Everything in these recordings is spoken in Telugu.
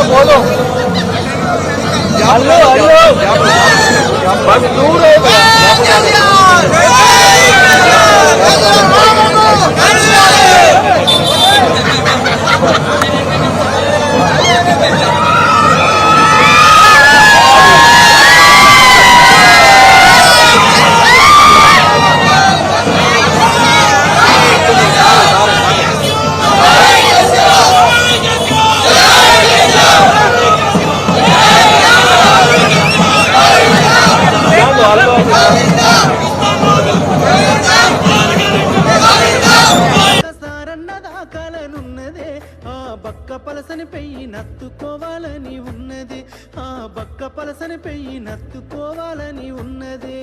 बोलो हेलो हेलो बस दूर है బక్క పలసని పెయ్యి నత్తుకోవాలని ఉన్నది ఆ బక్క పలసని పెయ్యి నత్తుకోవాలని ఉన్నదే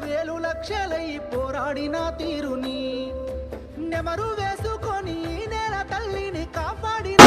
వేలు లక్షలై పోరాడిన తీరుని నెమరు వేసుకొని నేల తల్లిని కాపాడిన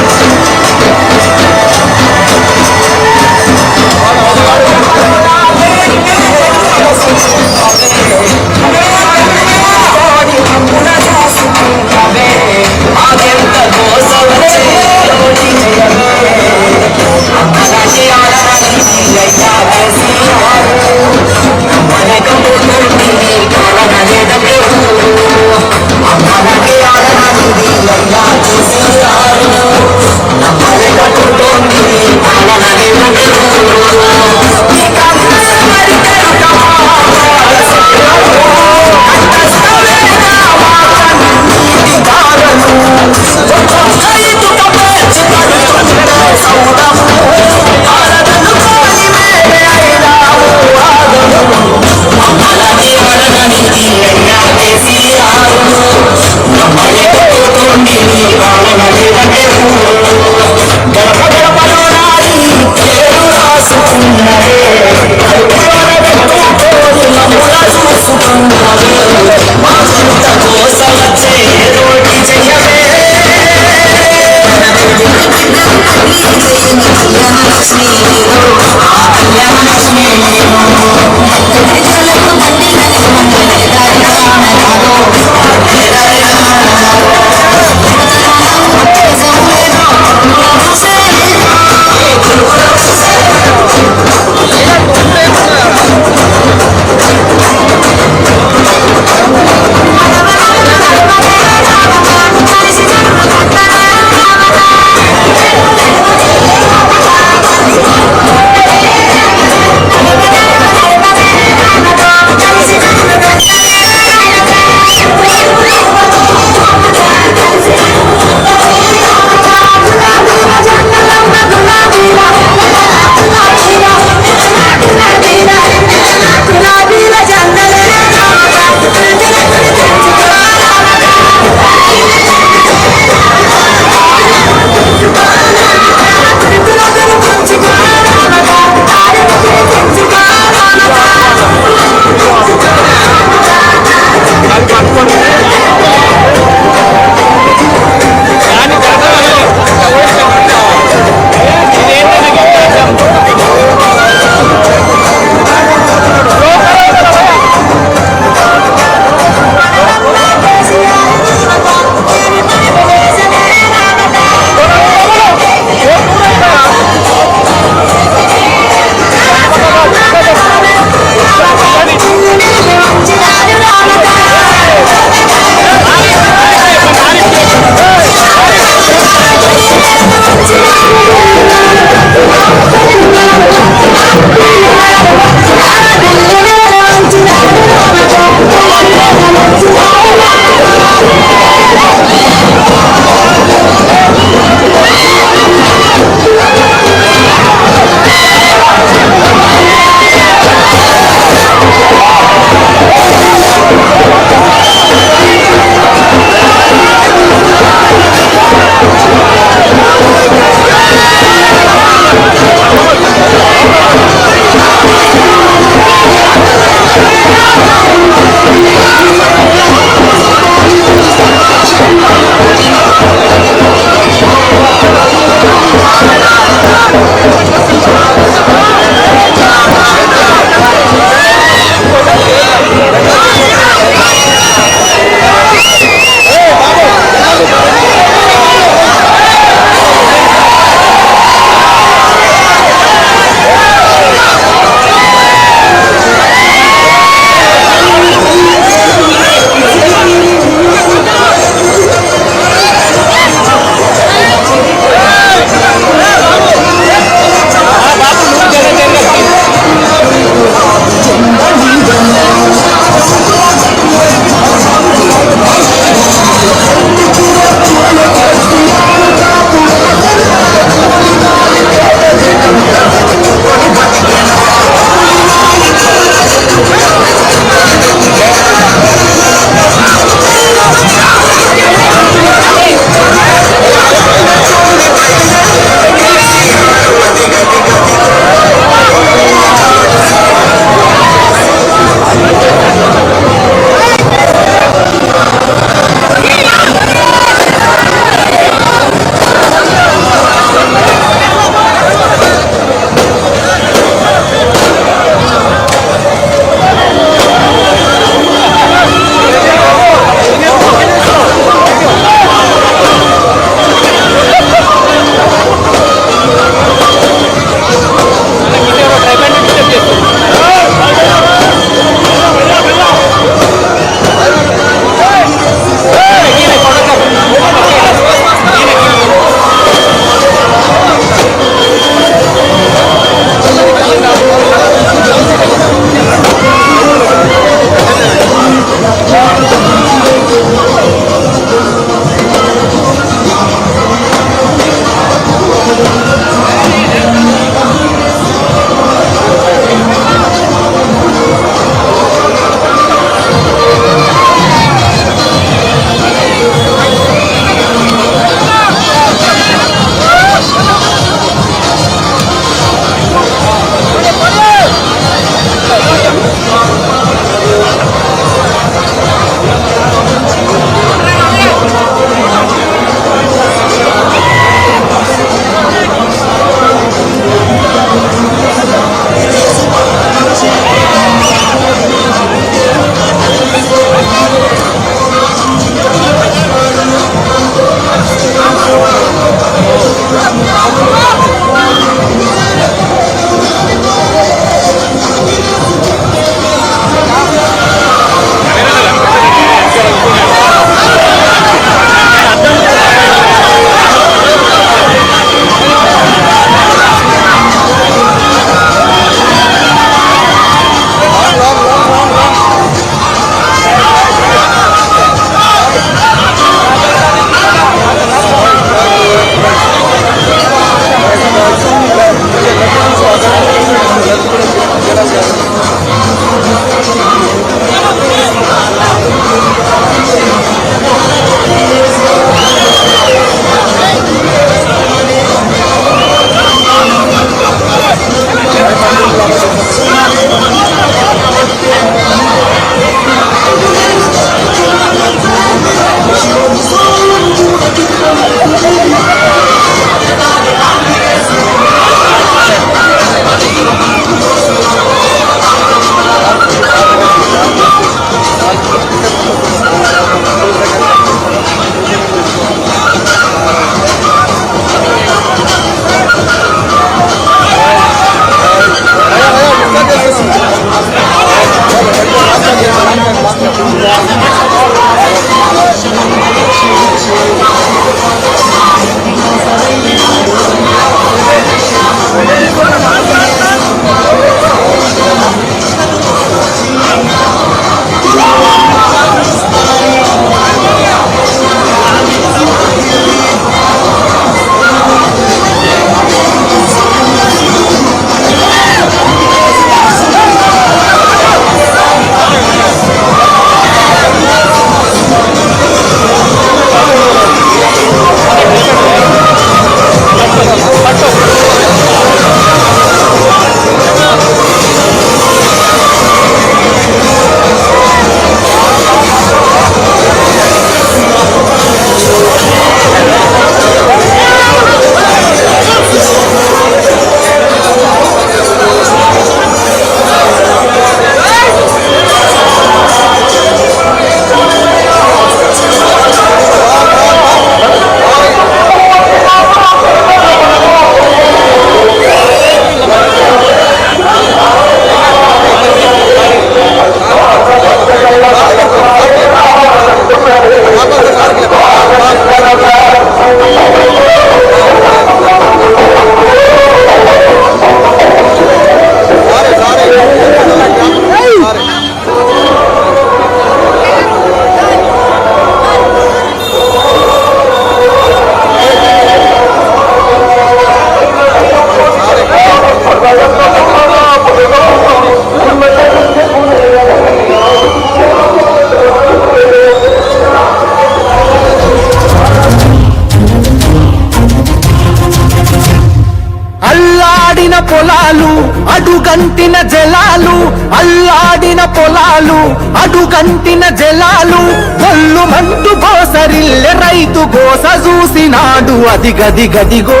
కలలు అల్లాడిన పొలాలు అడుగంటిన జలాలు ఒళ్ళు మంటూ గోసరిల్లె రైతు గోస చూసినాడు అది గది గదిగో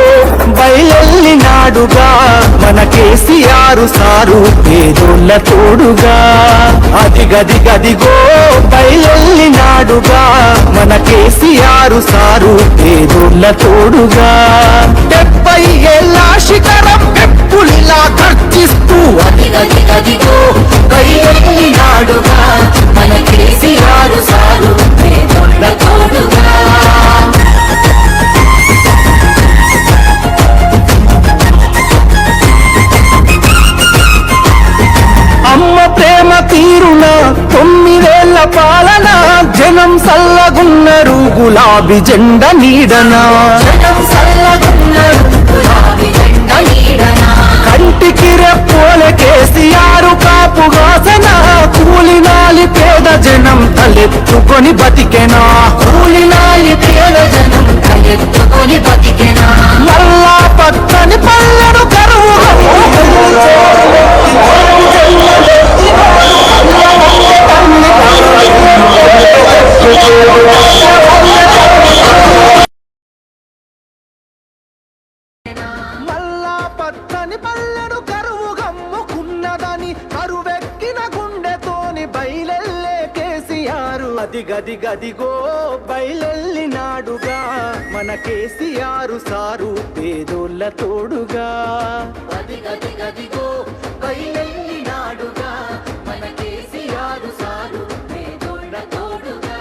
బయలెల్లినాడుగా మన కేసీఆర్ సారు పేదోళ్ళ తోడుగా అది గది గదిగో బయలెల్లినాడుగా మన కేసీఆర్ సారు పేదోళ్ళ తోడుగా 70 ఏళ్ళ శిఖరం పెప్పులిలా గర్జిస్తూ అది గది గదిగో బయలెల్లినాడుగా మన కేసీఆర్ సారు పేదోళ్ళ తోడుగా అమ్మ ప్రేమ తీరున 9 ఏళ్ల పాలన జనం సల్లగున్నరు గులాబీ జెండ నీడనా కంటికి రెప్పోలే కేసీఆర్ కాపుగాసన కూలినాలి పేద జనం తలెత్తుకొని బతికెనా కూలినాలి పేద జనం తలెత్తుకొని బతికెనా మల్లా పచ్చని పల్లెను కరువు మల్లా పచ్చని పల్లెను కరువు గమ్ముకున్నదని కరువెక్కిన గుండెతోని బయలెల్లే కేసీఆర్ అది గది గదిగో బయలెల్లినాడుగా మన కేసీఆర్ సారు పేదోళ్ళ తోడుగా అది గది గదిగో బయలెల్లినాడుగా మన కేసీఆర్ సారు పేదోళ్ళ తోడుగా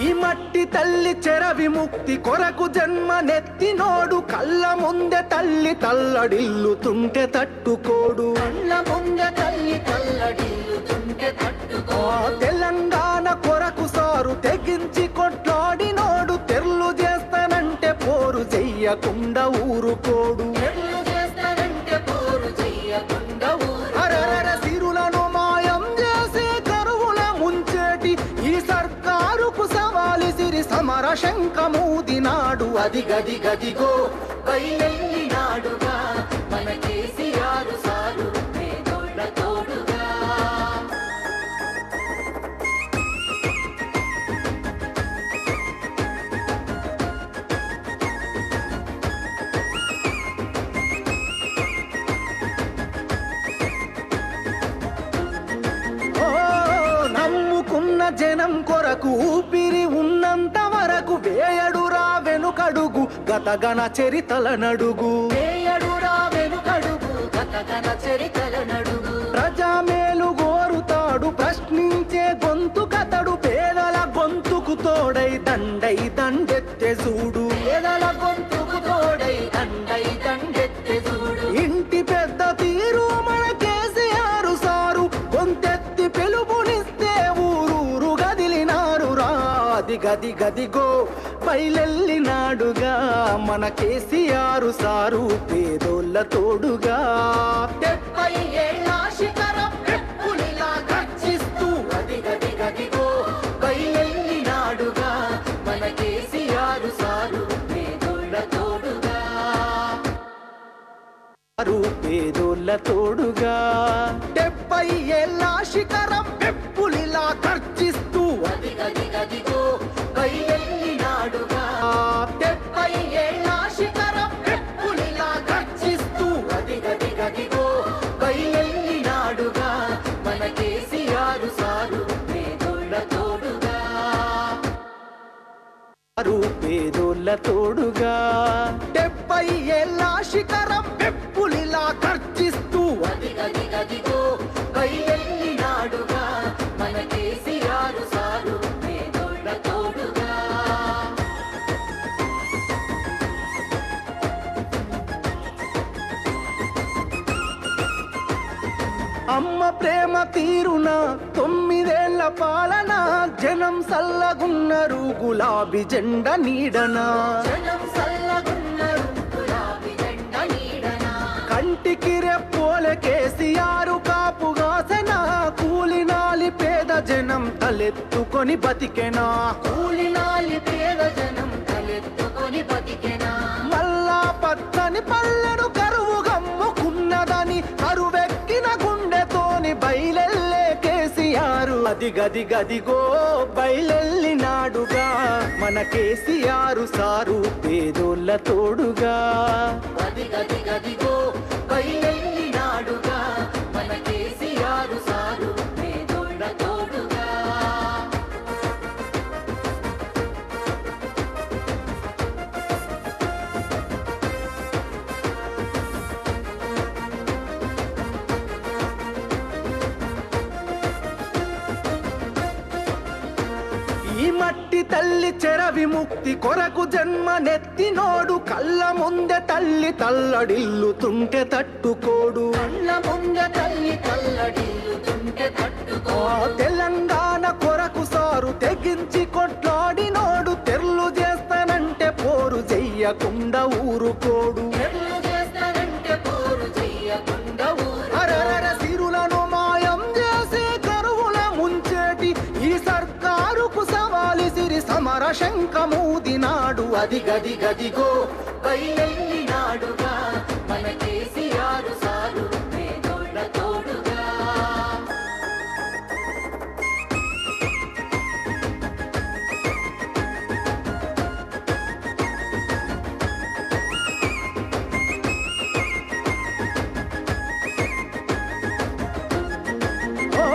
ఈ మట్టి తల్లి చెర విముక్తి కొరకు జన్మనెత్తినోడు కళ్ళ ముందె తల్లి తల్లడిల్లుతుంటే తట్టుకోడు కళ్ళ ముందె తల్లి తల్లడిల్లుతుంటే తట్టుకో తెలంగాణ కొరకు సారు తెగించి కొట్లాడినోడు తెర్లు చేస్తానంటే పోరు చెయ్యకుండా ఊరుకోడు సిరులను మాయం చేసి కరువుల ముంచేటి ఈ సర్కారుకు సవాలి సిరి సమర శంఖమూదినాడు అది గది గదిగో బయలెల్లినాడుగా మన కేసీఆర్ సారు పేదోళ్ళ తోడుగా నమ్ముకున్న జనం కొరకు ఊపిరి ఉన్నంత వరకు వేయడురా వెనుకడుగు గతగన చరితల నడుగు వేయడురా వెనుకడుగు గతగన చరితల నడుగు ప్రజామేలు గోరుతాడు ప్రశ్నించే గొంతు కతడు పేదల గొంతుకు తోడై దండెత్తె చూడు పేదల గొంతుకు తోడై దండెత్తె చూడు ఇంటి పెద్ద తీరు మన కేసీఆర్ సారు గొంతెత్తి పిలుపునిస్తే ఊరూరు గదిలినారు రా అది గది గదిగో బయలెల్లినాడుగా మన కేసీఆర్ సారు పేదోళ్ళ తోడుగా 70 ఏళ్ళ శిఖరం పెప్పులిలా గర్జిస్తూ అది గది గదిగో బయలెల్లినాడుగా మన కేసీఆర్ సారు పేదోళ్ళ తోడుగా పేదోళ్ళ తోడుగా 70 ఏళ్ళ శిఖరం పెప్పులిలా గర్జిస్తూ అది గది గదిగో బయలెల్లినాడుగా 70 ఏళ్ళ శిఖరం పెప్పులిలా గర్జిస్తూ అది గది గదిగో బయలెల్లినాడుగా మన కేసీఆర్ సారు పేదోళ్ళ తోడుగా పేదోళ్ళ తోడుగా 70 ఏళ్ళ శిఖరం పెప్పులిలా గర్జిస్తూ అది గది గదిగో బయలెల్లినాడుగా మన కేసీఆర్ సారు పేదోళ్ళ తోడుగా అమ్మ ప్రేమ తీరున 9 ఏళ్ల పాలన జనం సల్లగున్నరు గులాబీ జెండ నీడనా కంటికి రెప్పోలే పోలే కేసీఆర్ కాపుగాసెనా కూలినాలి పేద జనం తలెత్తుకొని బతికెనా కూలినాలి పేద జనం తలెత్తుకొని బతికెనా మల్లా పచ్చని పల్లెను కరువు గమ్ముకున్నదని కరువెక్కిన గుండెతోని బయలెల్లే కేసీఆర్ గదిగో బయలెల్లినాడుగా మన కేసీఆర్ సారు పేదోళ్ళ తోడుగా గదిగో బయలెల్లినాడుగా మన కేసీఆర్ సారు పేదోళ్ళ తోడుగా ఈ మట్టి తల్లి చెర విముక్తి కొరకు జన్మనెత్తినోడు కళ్ళ ముందె తల్లి తల్లడిల్లుతుంటే తట్టుకోడు కళ్ళ ముందు తల్లి తల్లడిల్లుతుంటే తట్టుకో తెలంగాణ కొరకు సారు తెగించి కొట్లాడినోడు తెర్లు చేస్తానంటే పోరు చెయ్యకుండా ఊరుకోడు ఎర్లు చేస్తానంటే పోరు చెయ్యకుండా ఊరు అరరర సిరులను మాయం చేసి కరువుల ముంచేటి ఈ సర్కారుకు సవాలి సిరి సమర శంఖమూదినాడు గదిగో బయలెల్లినాడుగా మన కేసీఆర్ సారు పేదోళ్ళ తోడుగా ఓ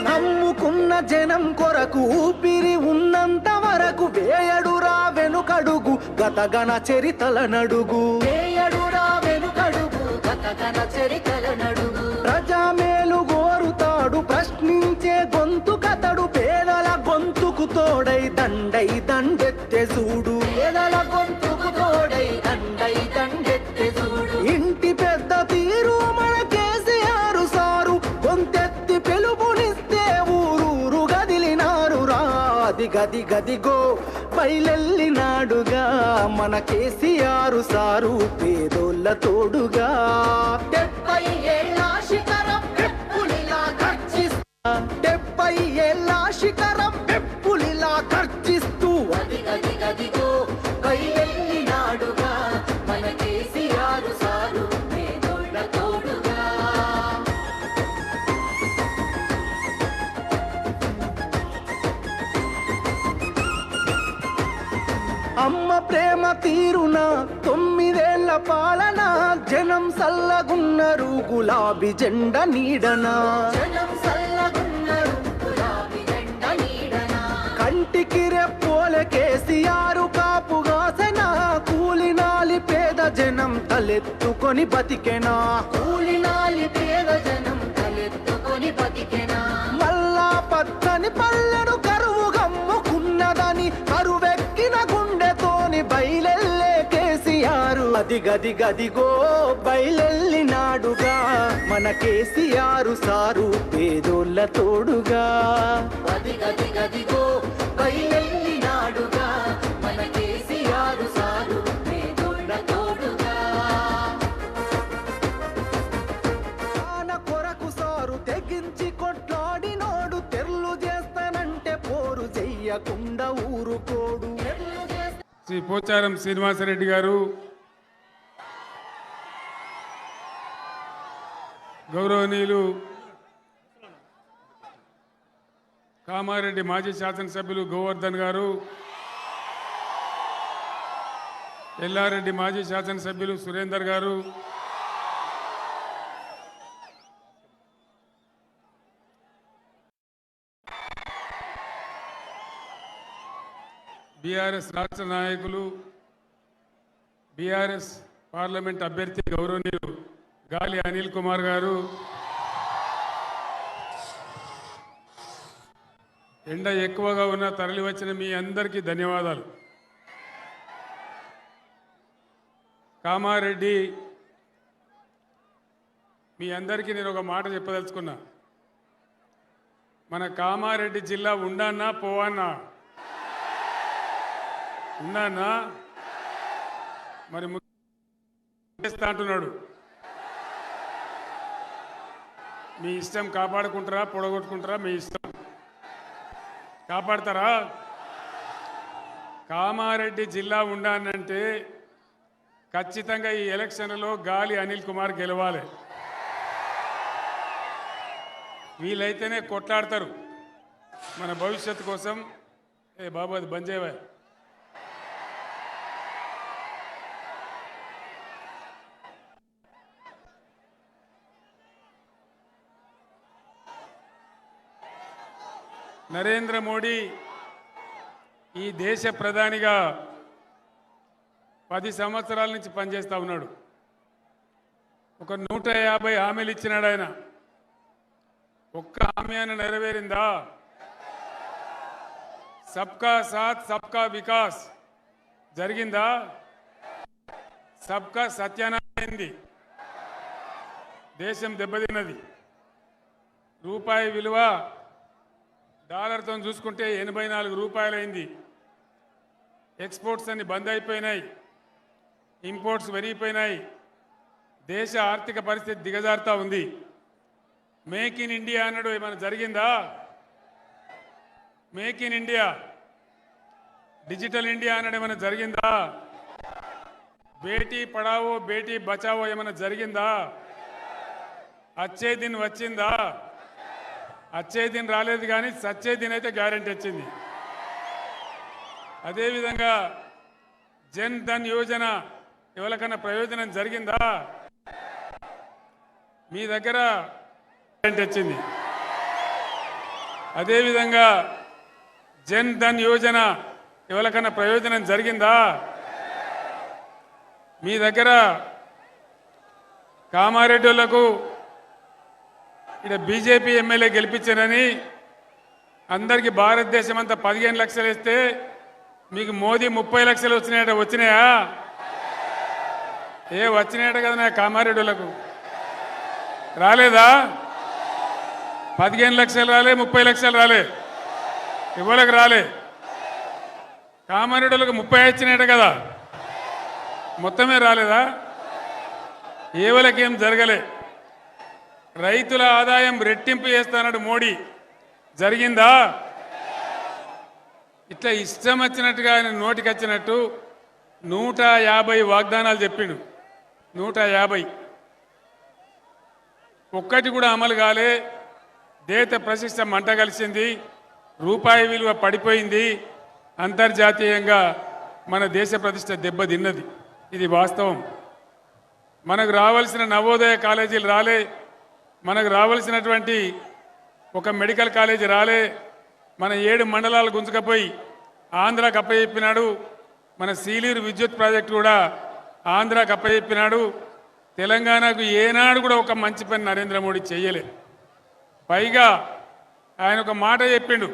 నమ్ముకున్న జనం కొరకు ఊపిరి ఉన్నంత వరకు వేయడురా వెనుకడుగు గతగన చరితల నడుగు వేయడురా వెనుకడుగు గతగన చరితల నడుగు ప్రజామేలు గోరుతాడు ప్రశ్నించే గొంతు కతడు పేదల గొంతుకు తోడై దండెత్తె చూడు పేదల గొంతుకు తోడై దండెత్తే చూడు ఇంటి పెద్ద తీరు మన కేసీఆర్ సారు గొంతెత్తి పిలుపునిస్తే ఊరూరు గదిలినారు గదిగో బయలెల్లినాడుగా మన కేసీఆర్ సారు పేదోళ్ళ తోడుగా 70 ఏళ్ల శిఖరం పెప్పులిలా గర్జిస్తూ 70 ఏళ్ల శిఖరం పెప్పులిలా గర్జిస్తూ గదిగో బయలెల్లినాడుగా మన కేసీఆర్ సారు పేదోళ్ళ తోడుగా అమ్మ ప్రేమ తీరున 9 ఏళ్ల పాలన జనం సల్లగున్నరు గులాబీ జెండ నీడనా జనం సల్లగున్నారు గులాబీ జెండ నీడన కంటికి రెప్పోలే కేసీఆర్ కాపుగాసెనా కూలినాలి పేద జనం తలెత్తుకొని బతికెనా కూలినాలి పేద జనం తలెత్తుకొని బతికెనా మల్లా పచ్చని పల్లెను కరువు గమ్ముకున్నదని కరువెక్కిన గుండెతోని బయలెల్లే కేసీఆర్ గదిగో బయలెల్లినాడుగా మన కేసీఆర్ సారు పేదోళ్ళ తోడుగా గదిగో బయలెల్లినాడుగా మన కేసీఆర్ సారు పేదోళ్ళ తోడుగా ప్రాణ కొరకు సారు తెగించి కొట్లాడినోడు తెర్లు చేస్తానంటే పోరు చెయ్యకుండా ఊరుకోడు శ్రీ పోచారం శ్రీనివాసరెడ్డి గారు, గౌరవనీయులు కామారెడ్డి మాజీ శాసనసభ్యులు గోవర్ధన్ గారు, ఎల్లారెడ్డి మాజీ శాసనసభ్యులు సురేందర్ గారు, బీఆర్ఎస్ రాష్ట్ర నాయకులు, బీఆర్ఎస్ పార్లమెంట్ అభ్యర్థి గౌరవనీయులు గాలి అనిల్ కుమార్ గారు, ఎండ ఎక్కువగా ఉన్న తరలి వచ్చిన మీ అందరికీ ధన్యవాదాలు. కామారెడ్డి, మీ అందరికీ నేను ఒక మాట చెప్పదలుచుకున్నా. మన కామారెడ్డి జిల్లా ఉండన్నా పోవన్నా? ఉన్నానా? మరి చేస్తా అంటున్నాడు. మీ ఇష్టం. కాపాడుకుంటారా పొడగొట్టుకుంటారా మీ ఇష్టం. కాపాడతారా? కామారెడ్డి జిల్లా ఉండాలంటే ఖచ్చితంగా ఈ ఎలక్షన్లలో గాలి అనిల్ కుమార్ గెలవాలి. వీలైతేనే కొట్లాడతారు మన భవిష్యత్తు కోసం. ఏ బాబు అది బంద్ చేయవా? నరేంద్ర మోడీ ఈ దేశ ప్రధానిగా 10 సంవత్సరాల నుంచి పనిచేస్తూ ఉన్నాడు. ఒక 150 హామీలు ఇచ్చినాడు ఆయన. ఒక్క హామీ అని నెరవేరిందా? సబ్కా సాత్ సబ్కా వికాస్ జరిగిందా? సబ్కా సత్యానారాయణ దేశం దెబ్బతిన్నది. రూపాయి విలువ డాలర్తో చూసుకుంటే 84 రూపాయలైంది. ఎక్స్పోర్ట్స్ అన్ని బంద్ అయిపోయినాయి, ఇంపోర్ట్స్ పెరిగిపోయినాయి. దేశ ఆర్థిక పరిస్థితి దిగజారుతూ ఉంది. మేక్ ఇన్ ఇండియా అన్నాడు, ఏమైనా జరిగిందా? Make in India, digital India అన్నాడు, ఏమైనా జరిగిందా? బేటీ పడావో బేటీ బచావో ఏమైనా జరిగిందా? అచ్చే దిన్ వచ్చిందా? అచ్చే దిన్ రాలేదు, కానీ సచ్చే దిన్ అయితే గ్యారెంటీ వచ్చింది. అదేవిధంగా జన్ ధన్ యోజన ఎవరికన్నా ప్రయోజనం జరిగిందా? మీ దగ్గర గ్యారెంటీ వచ్చింది. అదేవిధంగా జన్ ధన్ యోజన ఎవరికన్నా ప్రయోజనం జరిగిందా? మీ దగ్గర కామారెడ్డిలకు ఇక్కడ బీజేపీ ఎమ్మెల్యే గెలిపించారని అందరికీ భారతదేశం అంతా 15 లక్షలు ఇస్తే మీకు మోదీ 30 లక్షలు వచ్చినాయా? వచ్చినాయట కదా నా కామారెడ్డిలకు. రాలేదా? 15 లక్షలు రాలే, 30 లక్షలు రాలే, ఇవ్వలకు రాలే. కామారెడ్డిలకు 30 వచ్చినాయట కదా, మొత్తమే రాలేదా? ఏవలకేం జరగలే. రైతుల ఆదాయం రెట్టింపు చేస్తానడు మోడీ, జరిగిందా? ఇట్లా ఇష్టం వచ్చినట్టుగా ఆయన నోటికి వచ్చినట్టు 150 వాగ్దానాలు చెప్పిండు. 150 ఒక్కటి కూడా అమలు కాలే. దేశ ప్రతిష్ట మంట కలిసింది, రూపాయి విలువ పడిపోయింది, అంతర్జాతీయంగా మన దేశ ప్రతిష్ట దెబ్బతిన్నది. ఇది వాస్తవం. మనకు రావాల్సిన నవోదయ కాలేజీలు రాలే, మనకు రావాల్సినటువంటి ఒక మెడికల్ కాలేజీ రాలే. మన 7 మండలాలు గుంజుకపోయి ఆంధ్రాకి అప్పచెప్పినాడు. మన సీలీరు విద్యుత్ ప్రాజెక్టు కూడా ఆంధ్రాకి అప్పచెప్పినాడు. తెలంగాణకు ఏనాడు కూడా ఒక మంచి పని నరేంద్ర మోడీ చేయలే. పైగా ఆయన ఒక మాట చెప్పిండు,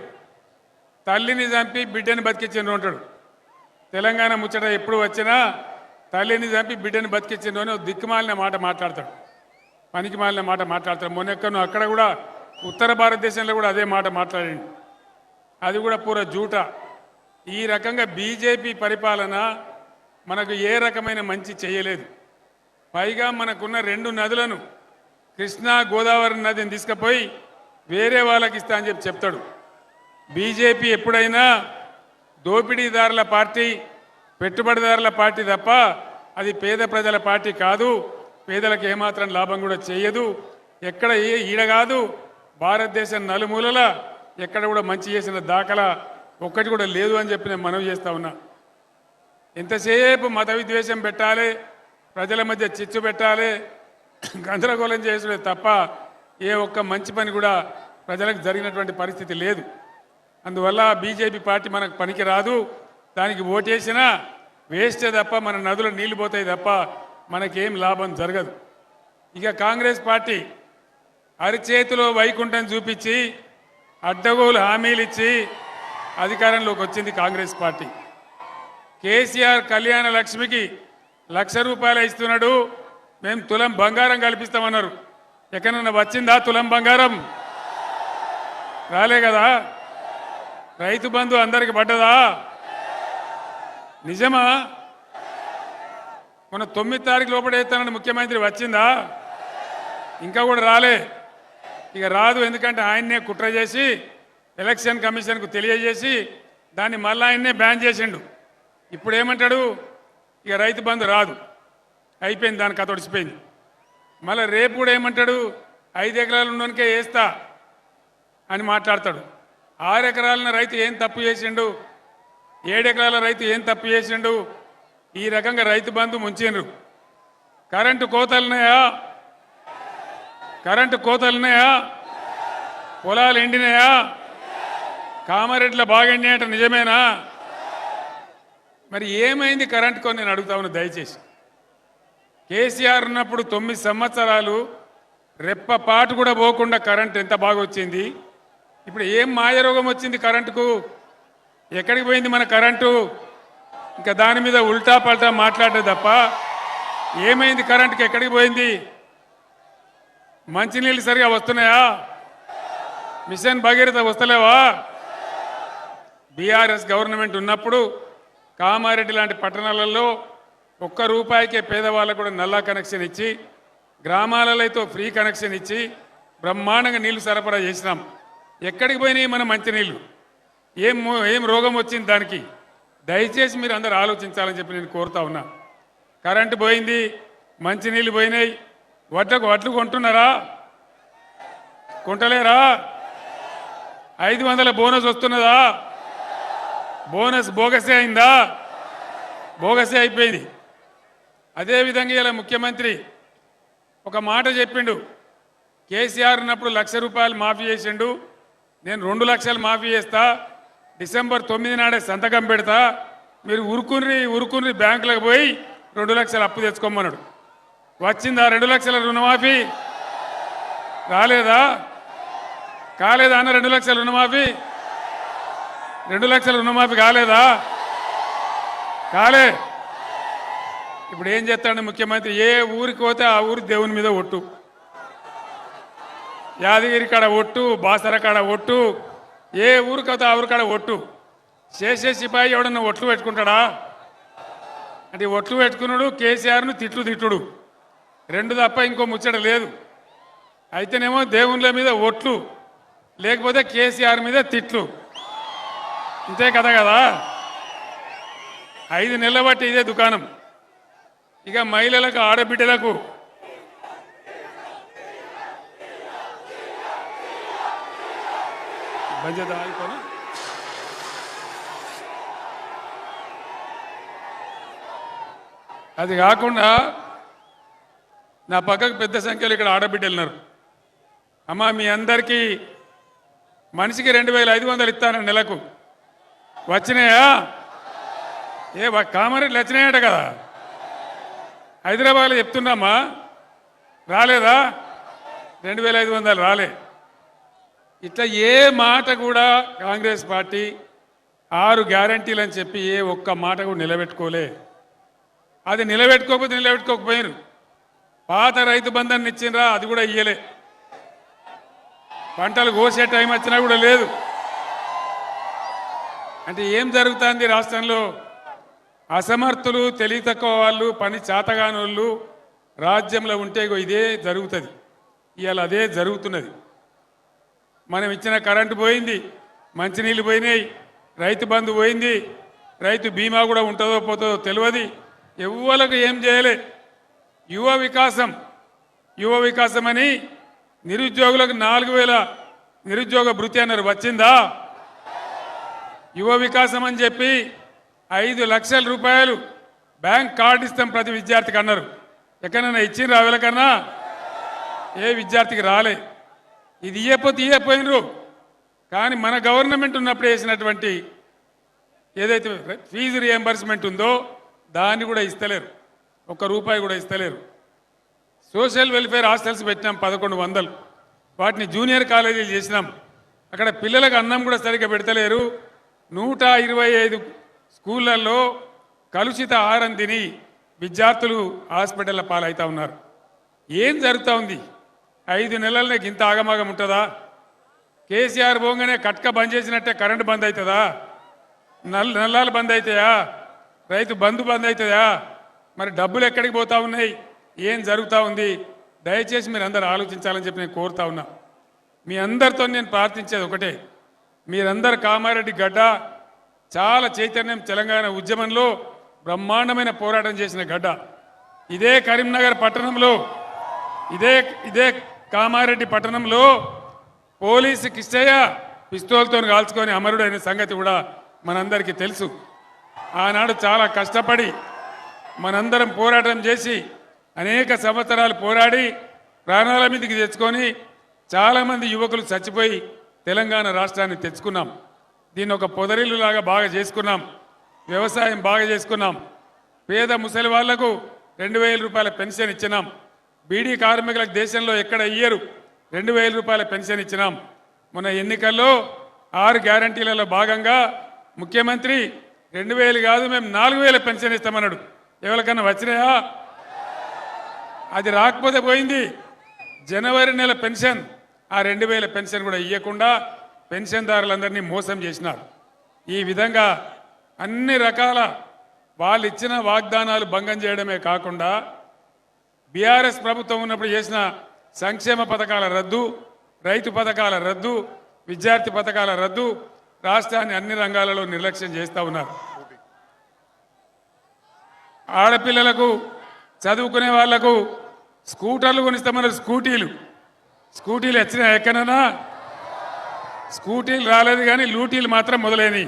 తల్లిని చంపి బిడ్డని బతికించిండు అంటాడు. తెలంగాణ ముచ్చట ఎప్పుడు వచ్చినా తల్లిని చంపి బిడ్డని బతికించిండు అని దిక్కుమాలిన మాట మాట్లాడతాడు, పనికి మాలిన మాట మాట్లాడతాడు. మొన్నెక్కను అక్కడ కూడా ఉత్తర భారతదేశంలో కూడా అదే మాట మాట్లాడండి. అది కూడా పూర జూట. ఈ రకంగా బీజేపీ పరిపాలన మనకు ఏ రకమైన మంచి చేయలేదు. పైగా మనకున్న 2 నదులను, కృష్ణా గోదావరి నదిని తీసుకుపోయి వేరే వాళ్ళకి ఇస్తా అని చెప్తాడు. బీజేపీ ఎప్పుడైనా దోపిడీదారుల పార్టీ, పెట్టుబడిదారుల పార్టీ తప్ప అది పేద ప్రజల పార్టీ కాదు. పేదలకు ఏమాత్రం లాభం కూడా చేయదు. ఎక్కడ ఈడ కాదు, భారతదేశం నలుమూలల ఎక్కడ కూడా మంచి చేసిన దాఖలా ఒక్కటి కూడా లేదు అని చెప్పి నేను మనవి చేస్తా ఉన్నా. ఎంతసేపు మత విద్వేషం పెట్టాలి, ప్రజల మధ్య చిచ్చు పెట్టాలి, గందరగోళం చేసుడే తప్ప ఏ ఒక్క మంచి పని కూడా ప్రజలకు జరిగినటువంటి పరిస్థితి లేదు. అందువల్ల బీజేపీ పార్టీ మనకు పనికి రాదు. దానికి ఓటేసినా వేస్టే తప్ప మన నదులు నీళ్లు పోతాయి తప్ప మనకేం లాభం జరగదు. ఇక కాంగ్రెస్ పార్టీ అరిచేతిలో వైకుంఠం చూపించి అడ్డగోలు హామీలు ఇచ్చి అధికారంలోకి వచ్చింది కాంగ్రెస్ పార్టీ. కేసీఆర్ కళ్యాణ లక్ష్మికి 1,00,000 రూపాయలు ఇస్తున్నాడు, మేము తులం బంగారం కల్పిస్తామన్నారు. ఎక్కడన్నా వచ్చిందా తులం బంగారం? రాలే కదా. రైతు బంధు అందరికి పడ్డదా? నిజమా? మన 9 తారీఖు లోపల వేస్తానని ముఖ్యమంత్రి వచ్చిందా? ఇంకా కూడా రాలే. ఇక రాదు, ఎందుకంటే ఆయన్నే కుట్ర చేసి ఎలక్షన్ కమిషన్కు తెలియజేసి దాన్ని మళ్ళీ ఆయన్నే బ్యాన్ చేసిండు. ఇప్పుడు ఏమంటాడు, ఇక రైతు బంధు రాదు, అయిపోయింది, దాని కథ ఒడిచిపోయింది. మళ్ళీ రేపు కూడా ఏమంటాడు, 5 ఎకరాలు ఉన్నోనికే వేస్తా అని మాట్లాడతాడు. 6 ఎకరాల రైతు ఏం తప్పు చేసిండు, 7 ఎకరాల రైతు ఏం తప్పు చేసిండు? ఈ రకంగా రైతు బంధు ముంచిండ్రు. కరెంటు కోతలున్నాయా? కరెంటు కోతలున్నాయా? పొలాలు ఎండినాయా? కామారెడ్డిలో బాగా ఎండినాయట, నిజమేనా? మరి ఏమైంది కరెంటు కొని నేను అడుగుతా ఉన్నా దయచేసి. కేసీఆర్ ఉన్నప్పుడు 9 సంవత్సరాలు రెప్పపాటు కూడా పోకుండా కరెంట్ ఎంత బాగా వచ్చింది. ఇప్పుడు ఏం మాయరోగం వచ్చింది కరెంటుకు? ఎక్కడికి పోయింది మన కరెంటు? ఇంకా దాని మీద ఉల్టా పల్టా మాట్లాడే తప్ప ఏమైంది కరెంటుకి? ఎక్కడికి పోయింది? మంచినీళ్ళు సరిగా వస్తున్నాయా? మిషన్ భగీరథ వస్తలేవా? బీఆర్ఎస్ గవర్నమెంట్ ఉన్నప్పుడు కామారెడ్డి లాంటి పట్టణాలలో ₹1 పేదవాళ్ళకు కూడా నల్లా కనెక్షన్ ఇచ్చి, గ్రామాలలో అయితే ఫ్రీ కనెక్షన్ ఇచ్చి బ్రహ్మాండంగా నీళ్లు సరఫరా చేసినాం. ఎక్కడికి పోయినాయి మన మంచినీళ్ళు? ఏం రోగం వచ్చింది దానికి? దయచేసి మీరు అందరూ ఆలోచించాలని చెప్పి నేను కోరుతా ఉన్నా. కరెంటు పోయింది, మంచినీళ్ళు పోయినాయి, వడ్లు కొంటున్నారా? కొంటలేరా? 500 బోనస్ వస్తున్నదా? బోనస్ బోగసే అయిందా? బోగసే అయిపోయింది. అదేవిధంగా ఇలా ముఖ్యమంత్రి ఒక మాట చెప్పిండు, కేసీఆర్ ఉన్నప్పుడు ₹1,00,000 మాఫీ చేసిండు, నేను 2 లక్షలు మాఫీ చేస్తా, డిసెంబర్ 9 నాడే సంతకం పెడతా, మీరు ఉరుకుని బ్యాంకులకు పోయి 2 లక్షలు అప్పు తెచ్చుకోమన్నాడు. వచ్చిందా 2 లక్షల రుణమాఫీ? రాలేదా? కాలేదా అన్న 2 లక్షల రుణమాఫీ? 2 లక్షల రుణమాఫీ కాలేదా? కాలే. ఇప్పుడు ఏం చేస్తాడు ముఖ్యమంత్రి? ఏ ఊరికి పోతే ఆ ఊరి దేవుని మీద ఒట్టు, యాదగిరి కాడ ఒట్టు, బాసర కాడ ఒట్టు, ఏ ఊరికి పోతే ఆ ఊరి కాడ ఒట్టు. చేసే సిపాయి ఎవడన్నా ఒట్లు పెట్టుకుంటాడా? అంటే ఒట్లు పెట్టుకున్నాడు, కేసీఆర్ను తిట్టుడు, 2 తప్ప ఇంకో ముచ్చట లేదు. అయితేనేమో దేవుళ్ళ మీద ఒట్లు, లేకపోతే కేసీఆర్ మీద తిట్లు, ఇంతే కదా కదా. 5 నెలల బట్టి ఇదే దుకాణం. ఇక మహిళలకు, ఆడబిడ్డలకు అది కాకుండా నా పక్కకు పెద్ద సంఖ్యలో ఇక్కడ ఆడబిడ్డలు ఉన్నారు. అమ్మా, మీ అందరికీ మనిషికి 2,500 ఇస్తాను నెలకు. వచ్చినాయా? కామారెడ్డిలో వచ్చినాయట కదా, హైదరాబాద్లో చెప్తున్నామా, రాలేదా? 2,500 రాలే. ఇట్లా ఏ మాట కూడా కాంగ్రెస్ పార్టీ 6 గ్యారంటీలు అని చెప్పి ఏ ఒక్క మాట కూడా నిలబెట్టుకోలే. అది నిలబెట్టుకోకపోయారు. పాత రైతు బంధాన్ని ఇచ్చిండ్రా, అది కూడా ఇయ్యలే. పంటలు కోసే టైం వచ్చినా కూడా లేదు. అంటే ఏం జరుగుతుంది రాష్ట్రంలో? అసమర్థులు, తెలివి తక్కువ వాళ్ళు, పని చేతగాని వాళ్ళు రాజ్యంలో ఉంటే ఇదే జరుగుతుంది. ఇవాళ అదే జరుగుతున్నది. మనం ఇచ్చిన కరెంటు పోయింది, మంచినీళ్ళు పోయినాయి, రైతు బంధు పోయింది, రైతు బీమా కూడా ఉంటుందో పోతుందో తెలియదు. ఎవ్వలకు ఏం చేయలే. యువ వికాసం అని నిరుద్యోగులకు 4,000 నిరుద్యోగ భృతి అన్నారు, వచ్చిందా? యువ వికాసం అని చెప్పి 5 లక్షల రూపాయలు బ్యాంక్ కార్డు ఇస్తాం ప్రతి విద్యార్థికి అన్నారు. ఎక్కడైనా ఇచ్చిండ్రు? ఎవరికన్నా ఏ విద్యార్థికి రాలే. ఇది ఇయ్యపోయినరు. కానీ మన గవర్నమెంట్ ఉన్నప్పుడు వేసినటువంటి ఏదైతే ఫీజు రియంబర్స్మెంట్ ఉందో దాన్ని కూడా ఇస్తలేరు, ₹1 కూడా ఇస్తలేరు. సోషల్ వెల్ఫేర్ హాస్టల్స్ పెట్టినాం 1,100, వాటిని జూనియర్ కాలేజీలు చేసినాం. అక్కడ పిల్లలకు అన్నం కూడా సరిగ్గా పెడతలేరు. 125 స్కూళ్ళల్లో కలుషిత ఆహారం తిని విద్యార్థులు హాస్పిటల్ల పాలవుతూ ఉన్నారు. ఏం జరుగుతూ ఉంది? 5 నెలలనే ఇంత ఆగమాగం ఉంటుందా? కేసీఆర్ పోగానే కట్క బంద్ చేసినట్టే కరెంటు బంద్ అవుతుందా? నల్లాలు బంద్ అవుతాయా? రైతు బంధు బంద్ అవుతుందా? మరి డబ్బులు ఎక్కడికి పోతా ఉన్నాయి? ఏం జరుగుతూ ఉంది? దయచేసి మీరు అందరూ ఆలోచించాలని చెప్పి నేను కోరుతా ఉన్నా. మీ అందరితో నేను ప్రార్థించేది ఒకటే, మీరందరు కామారెడ్డి గడ్డ చాలా చైతన్యం, తెలంగాణ ఉద్యమంలో బ్రహ్మాండమైన పోరాటం చేసిన గడ్డ. ఇదే కరీంనగర్ పట్టణంలో, ఇదే కామారెడ్డి పట్టణంలో పోలీసు కిష్టయ్య పిస్తోల్తో కాల్చుకొని అమరుడైన సంగతి కూడా మనందరికీ తెలుసు. ఆనాడు చాలా కష్టపడి మనందరం పోరాటం చేసి అనేక సంవత్సరాలు పోరాడి ప్రాణాల మీదకి తెచ్చుకొని చాలామంది యువకులు చచ్చిపోయి తెలంగాణ రాష్ట్రాన్ని తెచ్చుకున్నాం. దీన్ని ఒక పొదరిల్లులాగా బాగా చేసుకున్నాం. వ్యవసాయం బాగా చేసుకున్నాం. పేద ముసలి వాళ్లకు 2000 రూపాయల పెన్షన్ ఇచ్చినాం. బీడీ కార్మికులకు దేశంలో ఎక్కడ ఇయ్యరు 2000 రూపాయల పెన్షన్ ఇచ్చినాం. మొన్న ఎన్నికల్లో 6 గ్యారంటీలలో భాగంగా ముఖ్యమంత్రి 2000 కాదు మేము 4000 పెన్షన్ ఇస్తామన్నాడు. ఎవరికన్నా వచ్చినాయా? అది రాకపోతే పోయింది. జనవరి నెల పెన్షన్, ఆ 2000 పెన్షన్ కూడా ఇవ్వకుండా పెన్షన్దారులందరినీ మోసం చేసినారు. ఈ విధంగా అన్ని రకాల వాళ్ళు ఇచ్చిన వాగ్దానాలు భంగం చేయడమే కాకుండా బీఆర్ఎస్ ప్రభుత్వం ఉన్నప్పుడు చేసిన సంక్షేమ పథకాల రద్దు, రైతు పథకాల రద్దు, విద్యార్థి పథకాల రద్దు, రాష్ట్రాన్ని అన్ని రంగాలలో నిర్లక్ష్యం చేస్తూ ఉన్నారు. ఆడపిల్లలకు చదువుకునే వాళ్లకు స్కూటర్లు కొనిస్తామన్నారు. స్కూటీలు వచ్చినా ఎక్కడైనా స్కూటీలు రాలేదు, కానీ లూటీలు మాత్రం మొదలైనవి.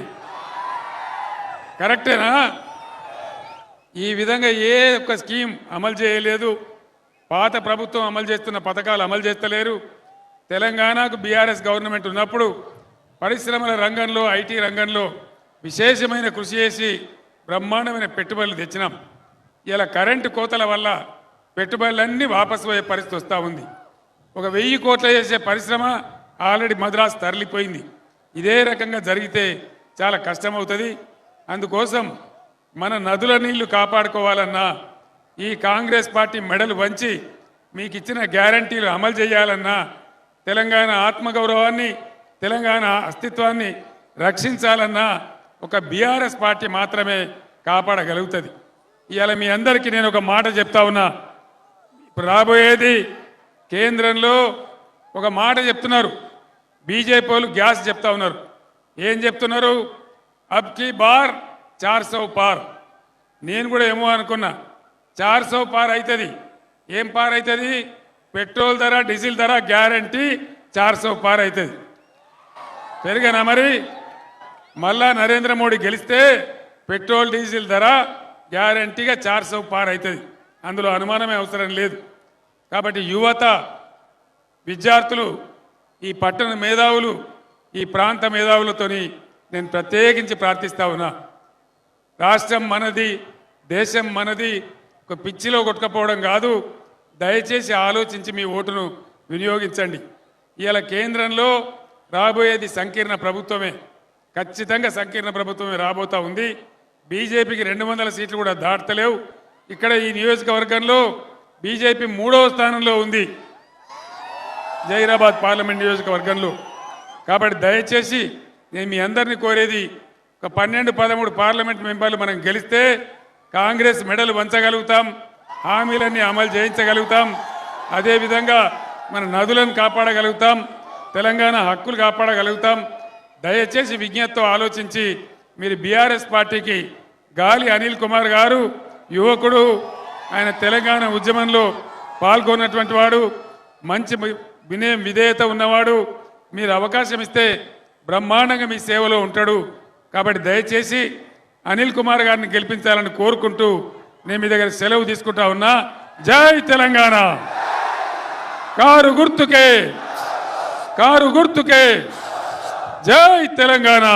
కరెక్టేనా? ఈ విధంగా ఏ ఒక్క స్కీమ్ అమలు చేయలేదు. పాత ప్రభుత్వం అమలు చేస్తున్న పథకాలు అమలు చేస్తలేరు. తెలంగాణకు బీఆర్ఎస్ గవర్నమెంట్ ఉన్నప్పుడు పరిశ్రమల రంగంలో, ఐటీ రంగంలో విశేషమైన కృషి చేసి బ్రహ్మాండమైన పెట్టుబడులు తెచ్చినాం. ఇలా కరెంటు కోతల వల్ల పెట్టుబడులన్నీ వాపసు పోయే పరిస్థితి వస్తూ ఉంది. ఒక 1000 కోట్ల చేసే పరిశ్రమ ఆల్రెడీ మద్రాసు తరలిపోయింది. ఇదే రకంగా జరిగితే చాలా కష్టమవుతుంది. అందుకోసం మన నదుల నీళ్లు కాపాడుకోవాలన్నా, ఈ కాంగ్రెస్ పార్టీ మెడలు వంచి మీకు ఇచ్చిన గ్యారంటీలు అమలు చేయాలన్నా, తెలంగాణ ఆత్మగౌరవాన్ని, తెలంగాణ అస్తిత్వాన్ని రక్షించాలన్నా ఒక బీఆర్ఎస్ పార్టీ మాత్రమే కాపాడగలుగుతుంది. ఇవాళ మీ అందరికీ నేను ఒక మాట చెప్తా ఉన్నా. ఇప్పుడు రాబోయేది కేంద్రంలో ఒక మాట చెప్తున్నారు. బీజేపీ వాళ్ళు గ్యాస్ చెప్తా ఉన్నారు. ఏం చెప్తున్నారు? అబ్ కీ బార్ 400 పార్. నేను కూడా ఏమో అనుకున్నా, 400 పార్ అవుతుంది. ఏం పార్ అవుతుంది? పెట్రోల్ ధర, డీజిల్ ధర గ్యారంటీ 400 పార్ అవుతుంది. పెరిగానా? మరి మళ్ళా నరేంద్ర మోడీ గెలిస్తే పెట్రోల్ డీజిల్ ధర గ్యారంటీగా 400 పార్ అవుతుంది. అందులో అనుమానమే అవసరం లేదు. కాబట్టి యువత, విద్యార్థులు, ఈ పట్టణ మేధావులు, ఈ ప్రాంత మేధావులతోని నేను ప్రత్యేకించి ప్రార్థిస్తా ఉన్నా. రాష్ట్రం మనది, దేశం మనది, ఒక పిచ్చిలో కొట్టుకపోవడం కాదు. దయచేసి ఆలోచించి మీ ఓటును వినియోగించండి. ఇవాళ కేంద్రంలో రాబోయేది సంకీర్ణ ప్రభుత్వమే. ఖచ్చితంగా సంకీర్ణ ప్రభుత్వమే రాబోతా ఉంది. బీజేపీకి 200 సీట్లు కూడా దాటలేవు. ఇక్కడ ఈ నియోజకవర్గంలో బీజేపీ 3వ స్థానంలో ఉంది, జైరాబాద్ పార్లమెంట్ నియోజకవర్గంలో. కాబట్టి దయచేసి నేను మీ అందరినీ కోరేది, ఒక 12-13 పార్లమెంట్ మెంబర్లు మనం గెలిస్తే కాంగ్రెస్ మెడలు వంచగలుగుతాం, హామీలన్నీ అమలు చేయించగలుగుతాం. అదేవిధంగా మన నదులను కాపాడగలుగుతాం, తెలంగాణ హక్కులు కాపాడగలుగుతాం. దయచేసి విజ్ఞతతో ఆలోచించి మీరు బీఆర్ఎస్ పార్టీకి, గాలి అనిల్ కుమార్ గారు యువకుడు, ఆయన తెలంగాణ ఉద్యమంలో పాల్గొన్నటువంటి వాడు, మంచి వినయం విధేయత ఉన్నవాడు. మీరు అవకాశం ఇస్తే బ్రహ్మాండంగా మీ సేవలో ఉంటాడు. కాబట్టి దయచేసి అనిల్ కుమార్ గారిని గెలిపించాలని కోరుకుంటూ నేను మీ దగ్గర సెలవు తీసుకుంటా ఉన్నా. జై తెలంగాణ. కారు గుర్తుకే, కారు గుర్తుకే. జై తెలంగాణ.